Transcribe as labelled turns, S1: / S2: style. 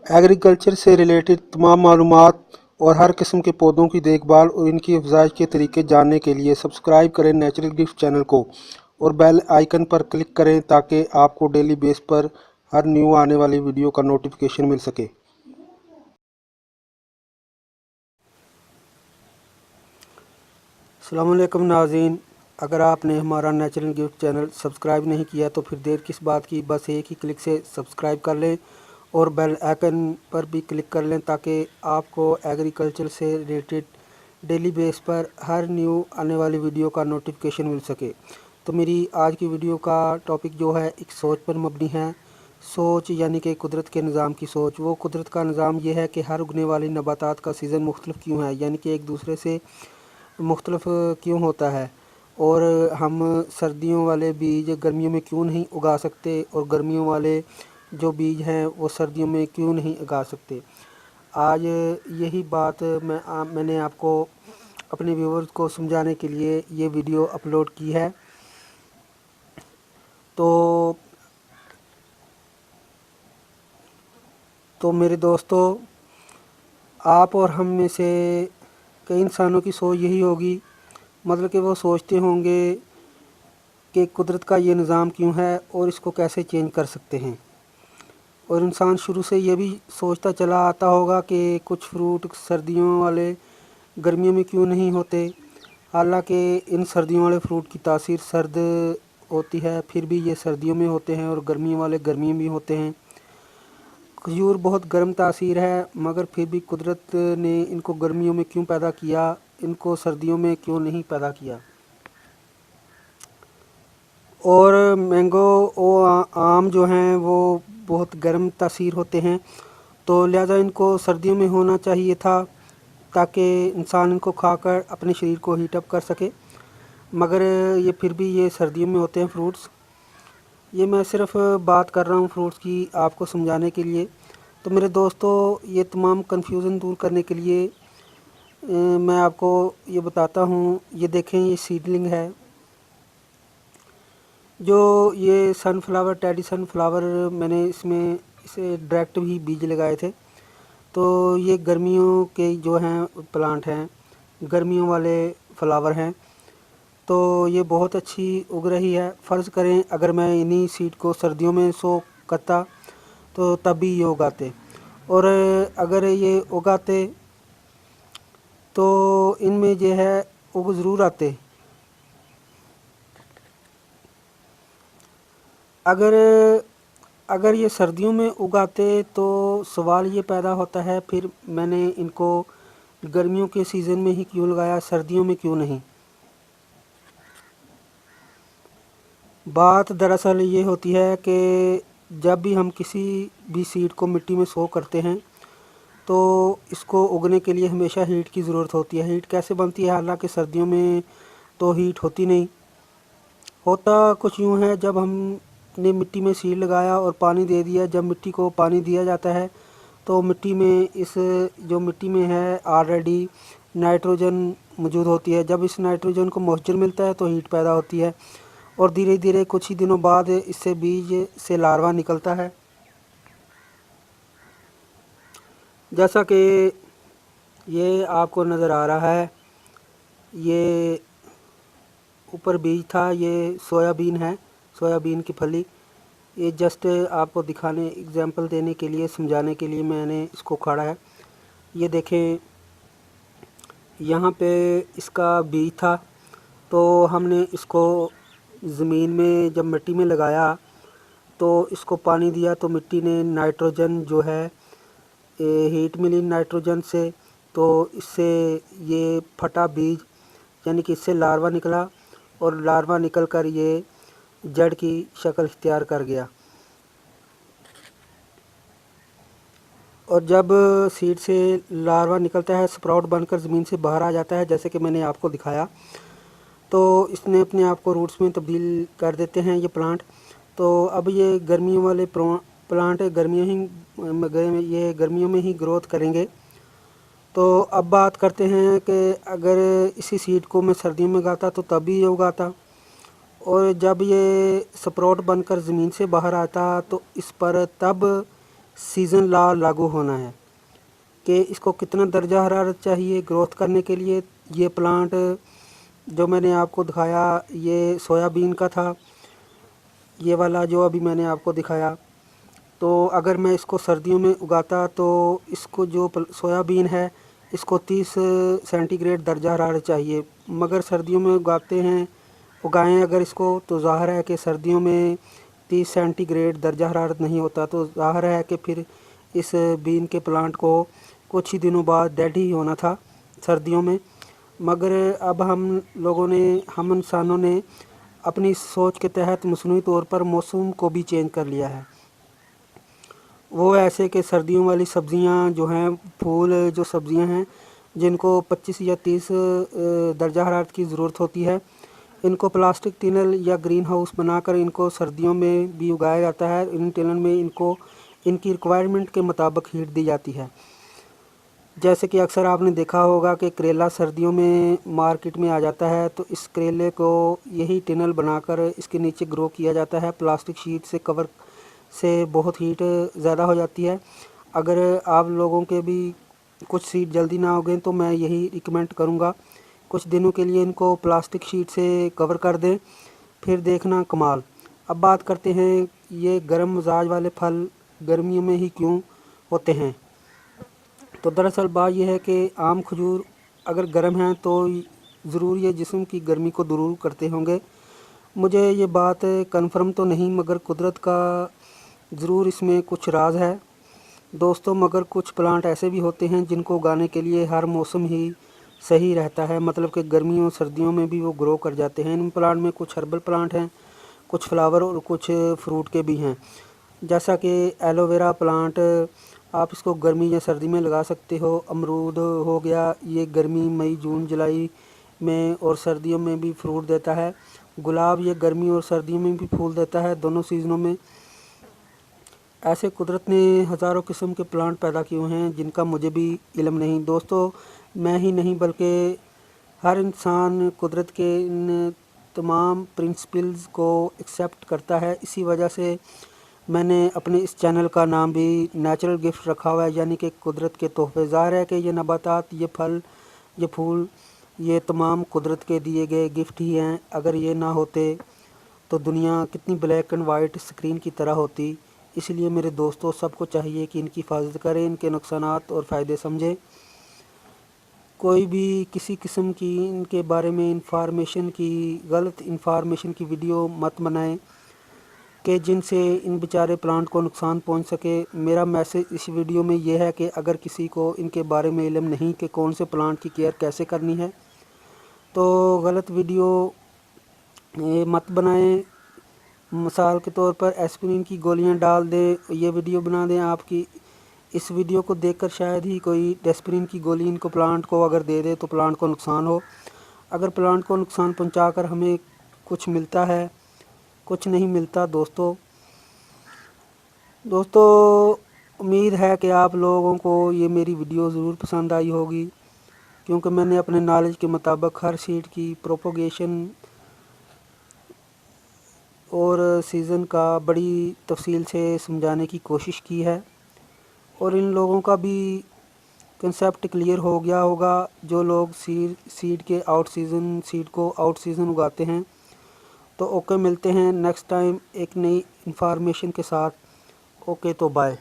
S1: Agriculture से related तमाम मालूमात और हर किस्म के पौधों की देखभाल और इनकी अफजाइश के तरीके जानने के लिए सब्सक्राइब करें नेचुरल गिफ्ट चैनल को और बेल आइकन पर क्लिक करें ताकि आपको डेली बेस पर हर न्यू आने वाली वीडियो का नोटिफिकेशन मिल सके। अस्सलाम वालेकुम नाज़रीन, अगर आपने हमारा नेचुरल गिफ्ट चैनल सब्सक्राइब नहीं किया तो फिर देर किस बात की, बस एक ही क्लिक से सब्सक्राइब कर लें और बेल आइकन पर भी क्लिक कर लें ताकि आपको एग्रीकल्चर से रिलेटेड डेली बेस पर हर न्यू आने वाली वीडियो का नोटिफिकेशन मिल सके। तो मेरी आज की वीडियो का टॉपिक जो है एक सोच पर मबनी है। सोच यानी कि कुदरत के निज़ाम की सोच। वो कुदरत का निज़ाम ये है कि हर उगने वाली नबातात का सीज़न मुख्तलिफ क्यों है, यानी कि एक दूसरे से मुख्तलिफ क्यों होता है, और हम सर्दियों वाले बीज गर्मियों में क्यों नहीं उगा सकते और गर्मियों वाले जो बीज हैं वो सर्दियों में क्यों नहीं उगा सकते। आज यही बात मैंने आपको अपने व्यूअर्स को समझाने के लिए ये वीडियो अपलोड की है। तो मेरे दोस्तों, आप और हम में से कई इंसानों की सोच यही होगी, मतलब कि वो सोचते होंगे कि कुदरत का ये निज़ाम क्यों है और इसको कैसे चेंज कर सकते हैं। और इंसान शुरू से ये भी सोचता चला आता होगा कि कुछ फ्रूट सर्दियों वाले गर्मियों में क्यों नहीं होते, हालांकि इन सर्दियों वाले फ्रूट की तासीर सर्द होती है, फिर भी ये सर्दियों में होते हैं, और गर्मियों वाले गर्मियों में होते हैं। खजूर बहुत गर्म तासीर है, मगर फिर भी कुदरत ने इनको गर्मियों में क्यों पैदा किया, इनको सर्दियों में क्यों नहीं पैदा किया। और मैंगो और आम जो हैं वो बहुत गर्म तासीर होते हैं, तो लिहाजा इनको सर्दियों में होना चाहिए था ताकि इंसान इनको खाकर अपने शरीर को हीट अप कर सके, मगर ये फिर भी ये सर्दियों में होते हैं फ्रूट्स। ये मैं सिर्फ बात कर रहा हूँ फ्रूट्स की आपको समझाने के लिए। तो मेरे दोस्तों, ये तमाम कन्फ्यूज़न दूर करने के लिए मैं आपको ये बताता हूँ। ये देखें, ये सीडलिंग है, जो ये सनफ्लावर टेडी सनफ्लावर, मैंने इसमें इसे डायरेक्ट भी बीज लगाए थे। तो ये गर्मियों के जो हैं प्लांट हैं, गर्मियों वाले फ्लावर हैं, तो ये बहुत अच्छी उग रही है। फ़र्ज़ करें अगर मैं इन्हीं सीड को सर्दियों में सो करता तो तब भी ये उगाते, और अगर ये उगाते तो इनमें जो है उग ज़रूर आते। अगर ये सर्दियों में उगाते तो सवाल ये पैदा होता है, फिर मैंने इनको गर्मियों के सीज़न में ही क्यों लगाया, सर्दियों में क्यों नहीं। बात दरअसल ये होती है कि जब भी हम किसी भी सीड को मिट्टी में सो करते हैं तो इसको उगने के लिए हमेशा हीट की ज़रूरत होती है। हीट कैसे बनती है, हालांकि सर्दियों में तो हीट होती नहीं। होता कुछ यूँ है, जब हमने मिट्टी में सीड लगाया और पानी दे दिया, जब मिट्टी को पानी दिया जाता है तो मिट्टी में जो मिट्टी में है ऑलरेडी नाइट्रोजन मौजूद होती है। जब इस नाइट्रोजन को मॉइस्चर मिलता है तो हीट पैदा होती है, और धीरे धीरे कुछ ही दिनों बाद इससे बीज से लार्वा निकलता है। जैसा कि ये आपको नज़र आ रहा है, ये ऊपर बीज था, ये सोयाबीन है, सोयाबीन की फली। ये जस्ट आपको दिखाने, एग्जांपल देने के लिए, समझाने के लिए मैंने इसको उखाड़ा है। ये देखें, यहाँ पे इसका बीज था, तो हमने इसको ज़मीन में जब मिट्टी में लगाया तो इसको पानी दिया तो मिट्टी ने नाइट्रोजन जो है, हीट मिली नाइट्रोजन से, तो इससे ये फटा बीज, यानी कि इससे लार्वा निकला, और लार्वा निकल कर ये जड़ की शक्ल इख्तियार कर गया। और जब सीड से लार्वा निकलता है, स्प्राउट बनकर ज़मीन से बाहर आ जाता है, जैसे कि मैंने आपको दिखाया, तो इसने अपने आप को रूट्स में तब्दील कर देते हैं ये प्लांट। तो अब ये गर्मियों वाले प्लांट ये गर्मियों में ही ग्रोथ करेंगे। तो अब बात करते हैं कि अगर इसी सीड को मैं सर्दियों में उगाता तो तब भी ये उगाता, और जब ये स्प्राउट बनकर ज़मीन से बाहर आता तो इस पर तब सीज़न लॉ लागू होना है कि इसको कितना दर्जा हरारत चाहिए ग्रोथ करने के लिए। ये प्लांट जो मैंने आपको दिखाया ये सोयाबीन का था, ये वाला जो अभी मैंने आपको दिखाया। तो अगर मैं इसको सर्दियों में उगाता तो इसको जो सोयाबीन है इसको 30 सेंटीग्रेड दर्जा हरारत चाहिए, मगर सर्दियों में उगाएं अगर इसको तो ज़ाहिर है कि सर्दियों में 30 सेंटीग्रेड दर्जा हरारत नहीं होता, तो ज़ाहिर है कि फिर इस बीन के प्लांट को कुछ ही दिनों बाद डेड ही होना था सर्दियों में। मगर अब हम इंसानों ने अपनी सोच के तहत मसनूई तौर पर मौसम को भी चेंज कर लिया है। वो ऐसे कि सर्दियों वाली सब्ज़ियां जो हैं, फूल जो सब्ज़ियां हैं जिनको 25 या 30 दर्जा हरारत की ज़रूरत होती है, इनको प्लास्टिक टिनल या ग्रीन हाउस बनाकर इनको सर्दियों में भी उगाया जाता है। इन टिनल में इनकी रिक्वायरमेंट के मुताबिक हीट दी जाती है। जैसे कि अक्सर आपने देखा होगा कि करेला सर्दियों में मार्केट में आ जाता है, तो इस करेले को यही टिनल बनाकर इसके नीचे ग्रो किया जाता है। प्लास्टिक शीट से कवर से बहुत हीट ज़्यादा हो जाती है। अगर आप लोगों के भी कुछ सीड जल्दी ना उगें तो मैं यही रिकमेंड करूँगा, कुछ दिनों के लिए इनको प्लास्टिक शीट से कवर कर दें, फिर देखना कमाल। अब बात करते हैं ये गर्म मिजाज वाले फल गर्मियों में ही क्यों होते हैं। तो दरअसल बात यह है कि आम खजूर अगर गर्म हैं तो ज़रूर ये जिस्म की गर्मी को दूर करते होंगे। मुझे ये बात कंफर्म तो नहीं, मगर कुदरत का ज़रूर इसमें कुछ राज है दोस्तों। मगर कुछ प्लांट ऐसे भी होते हैं जिनको उगाने के लिए हर मौसम ही सही रहता है, मतलब कि गर्मियों सर्दियों में भी वो ग्रो कर जाते हैं। इन प्लांट में कुछ हर्बल प्लांट हैं, कुछ फ्लावर और कुछ फ्रूट के भी हैं। जैसा कि एलोवेरा प्लांट आप इसको गर्मी या सर्दी में लगा सकते हो। अमरूद हो गया, ये गर्मी मई जून जुलाई में और सर्दियों में भी फ्रूट देता है। गुलाब ये गर्मी और सर्दियों में भी फूल देता है, दोनों सीज़नों में। ऐसे कुदरत ने हज़ारों किस्म के प्लांट पैदा किए हैं जिनका मुझे भी इल्म नहीं दोस्तों। मैं ही नहीं बल्कि हर इंसान कुदरत के इन तमाम प्रिंसिपल्स को एक्सेप्ट करता है। इसी वजह से मैंने अपने इस चैनल का नाम भी नेचुरल गिफ्ट रखा हुआ है, यानी कि कुदरत के तोहफे। ज़ाहिर है कि ये नबातात, ये फल, ये फूल, ये तमाम कुदरत के दिए गए गिफ्ट ही हैं। अगर ये ना होते तो दुनिया कितनी ब्लैक एंड वाइट स्क्रीन की तरह होती। इसलिए मेरे दोस्तों सबको चाहिए कि इनकी हिफाजत करें, इनके नुकसानात और फ़ायदे समझें। कोई भी किसी किस्म की इनके बारे में गलत इंफॉर्मेशन की वीडियो मत बनाएं कि जिनसे इन बेचारे प्लांट को नुकसान पहुंच सके। मेरा मैसेज इस वीडियो में यह है कि अगर किसी को इनके बारे में इल्म नहीं कि कौन से प्लांट की केयर कैसे करनी है तो गलत वीडियो मत बनाएं। मिसाल के तौर पर एस्पिरिन की गोलियां डाल दें, ये वीडियो बना दें। आपकी इस वीडियो को देखकर शायद ही कोई एस्पिरिन की गोली इनको प्लांट को अगर दे दे तो प्लांट को नुकसान हो। अगर प्लांट को नुकसान पहुंचाकर हमें कुछ मिलता है, कुछ नहीं मिलता दोस्तों। उम्मीद है कि आप लोगों को ये मेरी वीडियो ज़रूर पसंद आई होगी, क्योंकि मैंने अपने नॉलेज के मुताबिक हर सीड की प्रोपोगेशन और सीज़न का बड़ी तफसील से समझाने की कोशिश की है। और इन लोगों का भी कंसेप्ट क्लियर हो गया होगा जो लोग सीड को आउट सीज़न उगाते हैं। तो ओके, मिलते हैं नेक्स्ट टाइम एक नई इन्फॉर्मेशन के साथ। ओके, तो बाय।